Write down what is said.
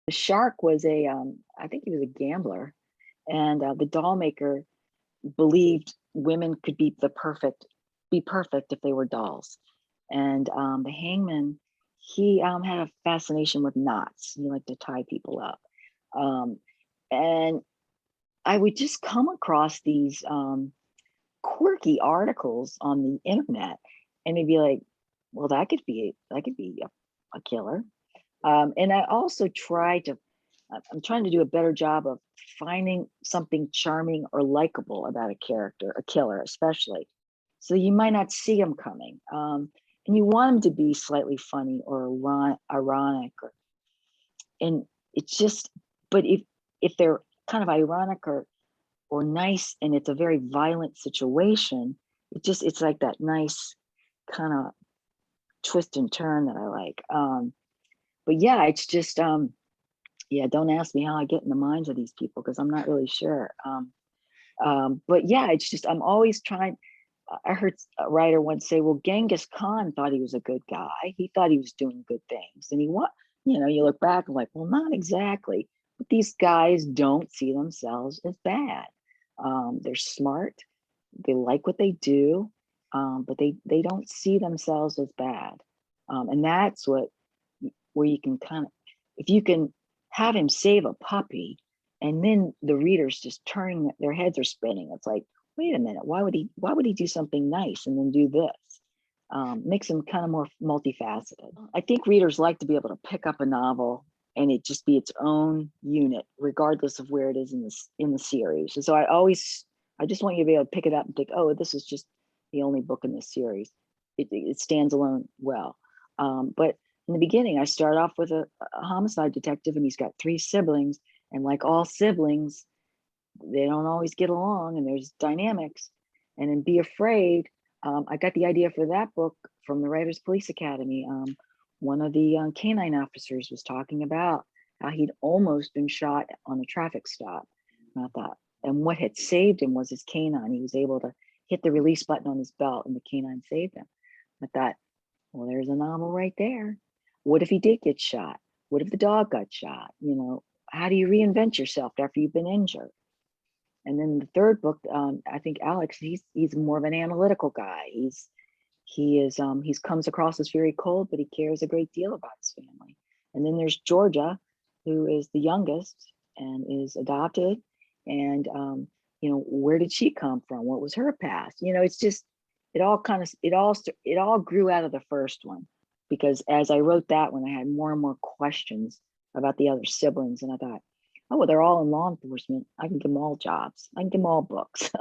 The shark was I think he was a gambler, and the doll maker believed women could be perfect if they were dolls. And the hangman, he had a fascination with knots. He liked to tie people up. Um, and I would just come across these quirky articles on the internet, and it'd be like, well, that could be a killer. And I also I'm trying to do a better job of finding something charming or likable about a character, a killer especially. So you might not see them coming. And you want them to be slightly funny or ironic, and it's just, but if they're kind of ironic or nice and it's a very violent situation, it's like that nice kind of twist and turn that I like. But yeah, it's just yeah, don't ask me how I get in the minds of these people because I'm not really sure. But yeah, it's just I'm always trying. I heard a writer once say, "Well, Genghis Khan thought he was a good guy. He thought he was doing good things, and you look back and like, well, not exactly. But these guys don't see themselves as bad. They're smart. They like what they do, but they don't see themselves as bad. And that's where you can kind of, if you can have him save a puppy, and then the readers just turning their heads are spinning. It's like, wait a minute, why would he do something nice and then do this? Makes him kind of more multifaceted. I think readers like to be able to pick up a novel and it just be its own unit, regardless of where it is in the series. And so I just want you to be able to pick it up and think, oh, this is just the only book in this series. It stands alone well. But in the beginning, I start off with a homicide detective, and he's got 3 siblings, and like all siblings, they don't always get along, and there's dynamics. And in Be Afraid, I got the idea for that book from the Writers Police Academy. One of the canine officers was talking about how he'd almost been shot on a traffic stop. And I thought, and what had saved him was his canine. He was able to hit the release button on his belt, and the canine saved him. I thought, well, there's a novel right there. What if he did get shot? What if the dog got shot? How do you reinvent yourself after you've been injured? And then the third book, I think Alex, he's more of an analytical guy. He's comes across as very cold, but he cares a great deal about his family. And then there's Georgia, who is the youngest and is adopted. And where did she come from? What was her past? It's just it all grew out of the first one, because as I wrote that one, I had more and more questions about the other siblings, and I thought, oh, well, they're all in law enforcement. I can give them all jobs. I can give them all books.